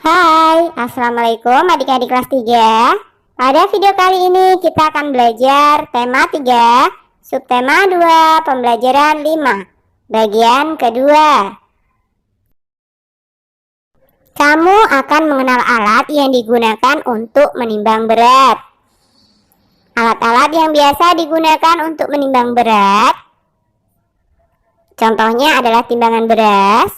Hai, Assalamualaikum adik-adik kelas 3. Pada video kali ini kita akan belajar tema 3, subtema 2, pembelajaran 5, bagian kedua. Kamu akan mengenal alat yang digunakan untuk menimbang berat. Alat-alat yang biasa digunakan untuk menimbang berat, contohnya adalah timbangan beras,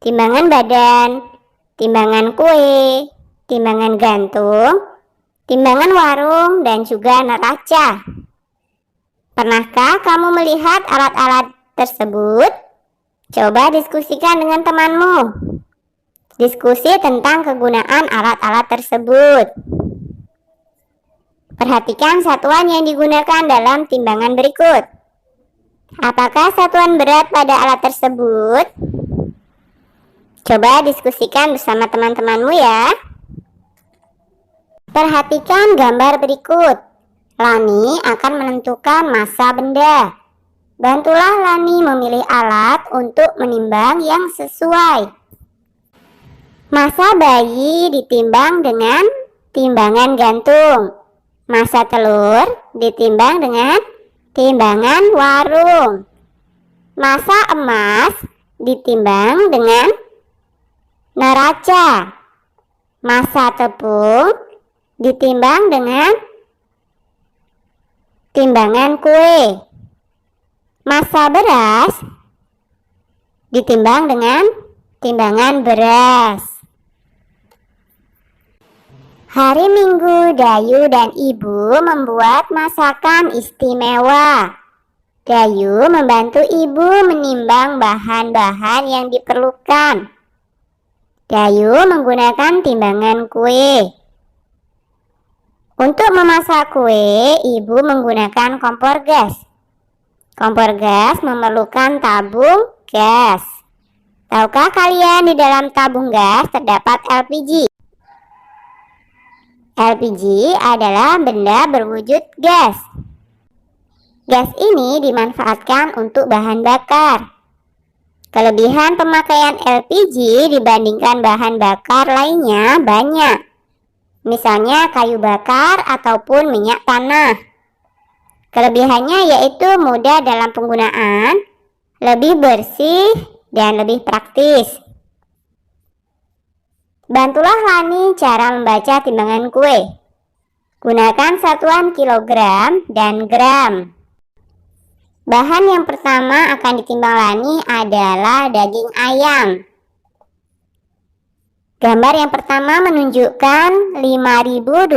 timbangan badan, timbangan kue, timbangan gantung, timbangan warung, dan juga neraca. Pernahkah kamu melihat alat-alat tersebut? Coba diskusikan dengan temanmu. Diskusi tentang kegunaan alat-alat tersebut. Perhatikan satuan yang digunakan dalam timbangan berikut. Apakah satuan berat pada alat tersebut? Coba diskusikan bersama teman-temanmu ya. Perhatikan gambar berikut. Lani akan menentukan massa benda. Bantulah Lani memilih alat untuk menimbang yang sesuai. Massa bayi ditimbang dengan timbangan gantung. Massa telur ditimbang dengan timbangan warung. Massa emas ditimbang dengan neraca. Massa tepung ditimbang dengan timbangan kue. Massa beras ditimbang dengan timbangan beras. Hari Minggu, Dayu dan Ibu membuat masakan istimewa. Dayu membantu Ibu menimbang bahan-bahan yang diperlukan. Dayu menggunakan timbangan kue. Untuk memasak kue, Ibu menggunakan kompor gas. Kompor gas memerlukan tabung gas. Tahukah kalian di dalam tabung gas terdapat LPG? LPG adalah benda berwujud gas. Gas ini dimanfaatkan untuk bahan bakar. Kelebihan pemakaian LPG dibandingkan bahan bakar lainnya banyak. Misalnya kayu bakar ataupun minyak tanah. Kelebihannya yaitu mudah dalam penggunaan, lebih bersih, dan lebih praktis. Bantulah Lani cara membaca timbangan kue. Gunakan satuan kilogram dan gram. Bahan yang pertama akan ditimbang Lani adalah daging ayam. Gambar yang pertama menunjukkan 5.200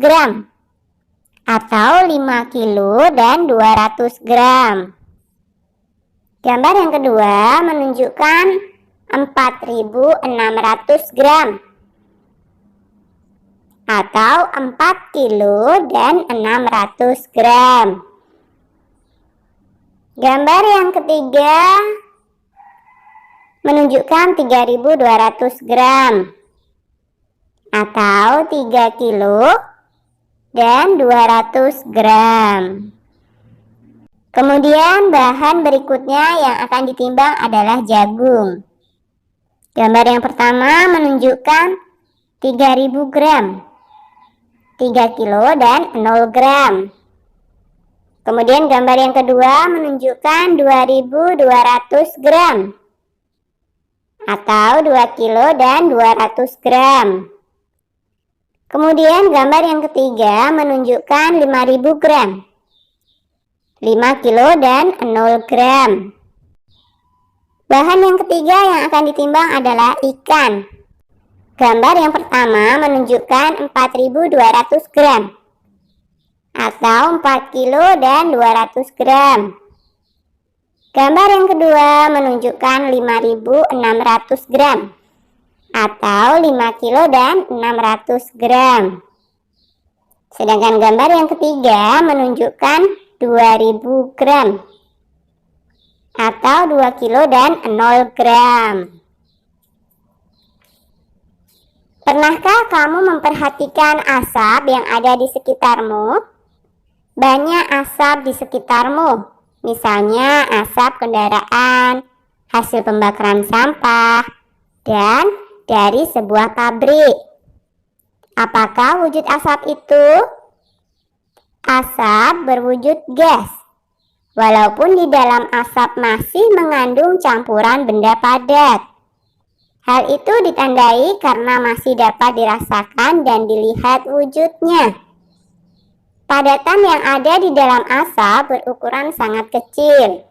gram atau 5 kilo dan 200 gram. Gambar yang kedua menunjukkan 4.600 gram atau 4 kilo dan 600 gram. Gambar yang ketiga menunjukkan 3.200 gram atau 3 kilo dan 200 gram. Kemudian bahan berikutnya yang akan ditimbang adalah jagung. Gambar yang pertama menunjukkan 3.000 gram, 3 kilo dan 0 gram. Kemudian gambar yang kedua menunjukkan 2.200 gram atau 2 kilo dan 200 gram. Kemudian gambar yang ketiga menunjukkan 5.000 gram, 5 kilo dan 0 gram. Bahan yang ketiga yang akan ditimbang adalah ikan. Gambar yang pertama menunjukkan 4.200 gram atau 4 kilo dan 200 gram. Gambar yang kedua menunjukkan 5.600 gram atau 5 kilo dan 600 gram. Sedangkan gambar yang ketiga menunjukkan 2.000 gram atau 2 kilo dan 0 gram. Pernahkah kamu memperhatikan asap yang ada di sekitarmu? Banyak asap di sekitarmu, misalnya asap kendaraan, hasil pembakaran sampah, dan dari sebuah pabrik. Apakah wujud asap itu? Asap berwujud gas, walaupun di dalam asap masih mengandung campuran benda padat. Hal itu ditandai karena masih dapat dirasakan dan dilihat wujudnya. Padatan yang ada di dalam asap berukuran sangat kecil.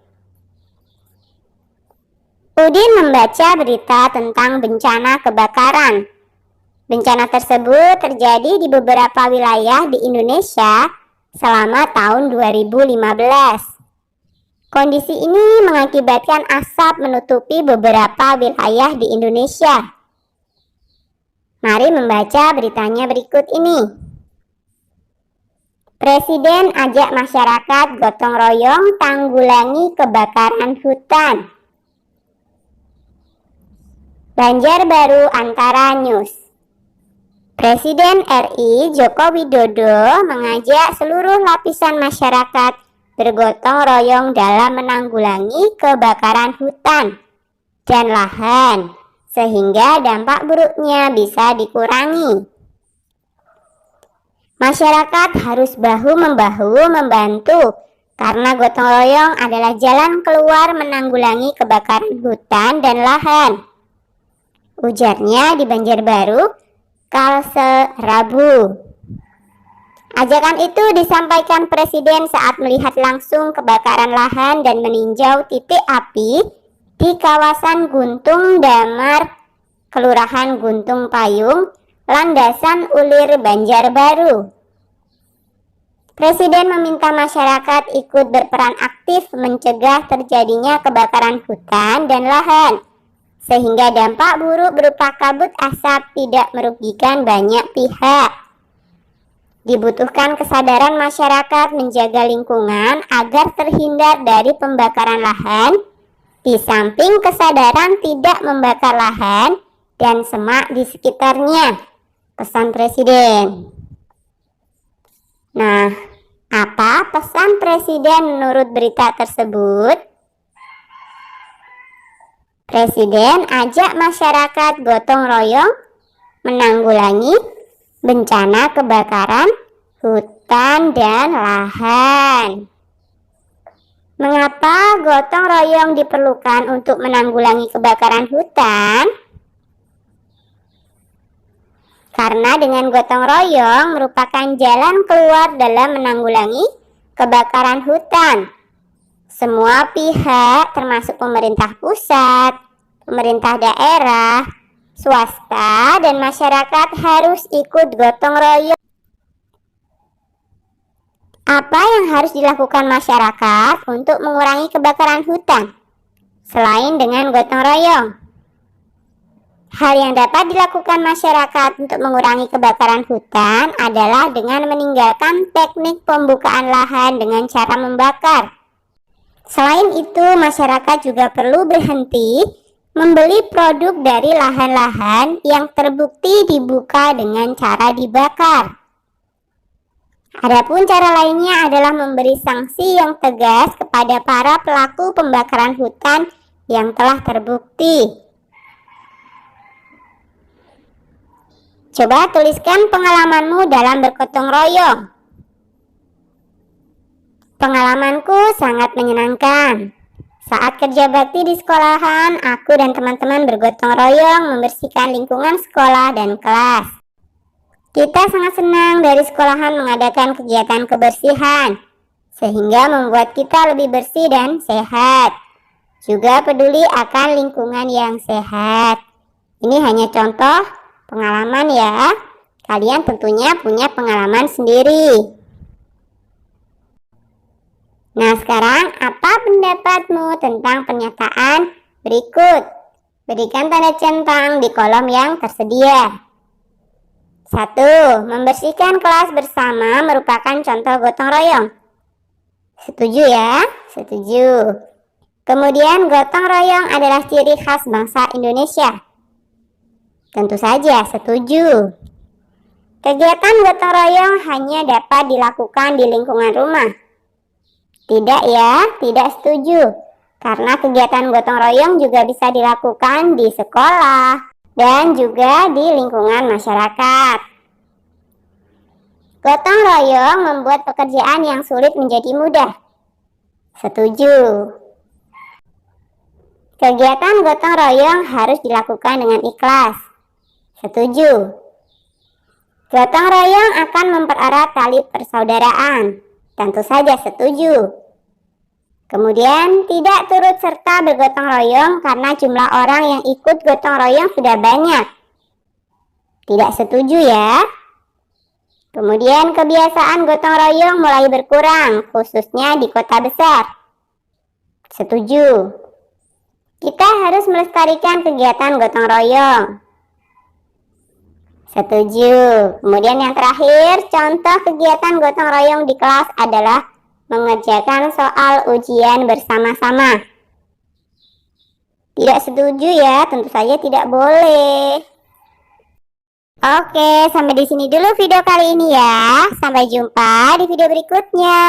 Udin membaca berita tentang bencana kebakaran. Bencana tersebut terjadi di beberapa wilayah di Indonesia selama tahun 2015. Kondisi ini mengakibatkan asap menutupi beberapa wilayah di Indonesia. Mari membaca beritanya berikut ini. Presiden ajak masyarakat gotong royong tanggulangi kebakaran hutan. Banjarbaru Antara News. Presiden RI Joko Widodo mengajak seluruh lapisan masyarakat bergotong royong dalam menanggulangi kebakaran hutan dan lahan, sehingga dampak buruknya bisa dikurangi. Masyarakat harus bahu-membahu membantu, karena gotong royong adalah jalan keluar menanggulangi kebakaran hutan dan lahan, ujarnya di Banjarbaru, Kalsel, Rabu. Ajakan itu disampaikan Presiden saat melihat langsung kebakaran lahan dan meninjau titik api di kawasan Guntung Damar, Kelurahan Guntung Payung, Landasan Ulir, Banjarbaru. Presiden meminta masyarakat ikut berperan aktif mencegah terjadinya kebakaran hutan dan lahan, sehingga dampak buruk berupa kabut asap tidak merugikan banyak pihak. Dibutuhkan kesadaran masyarakat menjaga lingkungan agar terhindar dari pembakaran lahan, di samping kesadaran tidak membakar lahan dan semak di sekitarnya, pesan Presiden. Nah, apa pesan Presiden menurut berita tersebut? Presiden ajak masyarakat gotong royong menanggulangi bencana kebakaran hutan dan lahan. Mengapa gotong royong diperlukan untuk menanggulangi kebakaran hutan? Karena dengan gotong royong merupakan jalan keluar dalam menanggulangi kebakaran hutan. Semua pihak termasuk pemerintah pusat, pemerintah daerah, swasta, dan masyarakat harus ikut gotong royong. Apa yang harus dilakukan masyarakat untuk mengurangi kebakaran hutan selain dengan gotong royong? Hal yang dapat dilakukan masyarakat untuk mengurangi kebakaran hutan adalah dengan meninggalkan teknik pembukaan lahan dengan cara membakar. Selain itu, masyarakat juga perlu berhenti membeli produk dari lahan-lahan yang terbukti dibuka dengan cara dibakar. Adapun cara lainnya adalah memberi sanksi yang tegas kepada para pelaku pembakaran hutan yang telah terbukti. Coba tuliskan pengalamanmu dalam bergotong royong. Pengalamanku sangat menyenangkan. Saat kerja bakti di sekolahan, aku dan teman-teman bergotong royong membersihkan lingkungan sekolah dan kelas. Kita sangat senang dari sekolahan mengadakan kegiatan kebersihan, sehingga membuat kita lebih bersih dan sehat. Juga peduli akan lingkungan yang sehat. Ini hanya contoh pengalaman ya. Kalian tentunya punya pengalaman sendiri. Nah, sekarang apa pendapatmu tentang pernyataan berikut? Berikan tanda centang di kolom yang tersedia. 1. Membersihkan kelas bersama merupakan contoh gotong royong. Setuju ya? Setuju. Kemudian gotong royong adalah ciri khas bangsa Indonesia. Tentu saja setuju. Kegiatan gotong royong hanya dapat dilakukan di lingkungan rumah. Tidak ya, tidak setuju. Karena kegiatan gotong royong juga bisa dilakukan di sekolah, dan juga di lingkungan masyarakat. Gotong royong membuat pekerjaan yang sulit menjadi mudah. Setuju. Kegiatan gotong royong harus dilakukan dengan ikhlas. Setuju. Gotong royong akan mempererat tali persaudaraan. Tentu saja setuju. Kemudian, tidak turut serta bergotong royong karena jumlah orang yang ikut gotong royong sudah banyak. Tidak setuju ya. Kemudian, kebiasaan gotong royong mulai berkurang, khususnya di kota besar. Setuju. Kita harus melestarikan kegiatan gotong royong. Setuju. Kemudian yang terakhir, contoh kegiatan gotong royong di kelas adalah mengerjakan soal ujian bersama-sama. Tidak setuju ya, tentu saja tidak boleh. Oke, sampai di sini dulu video kali ini ya. Sampai jumpa di video berikutnya.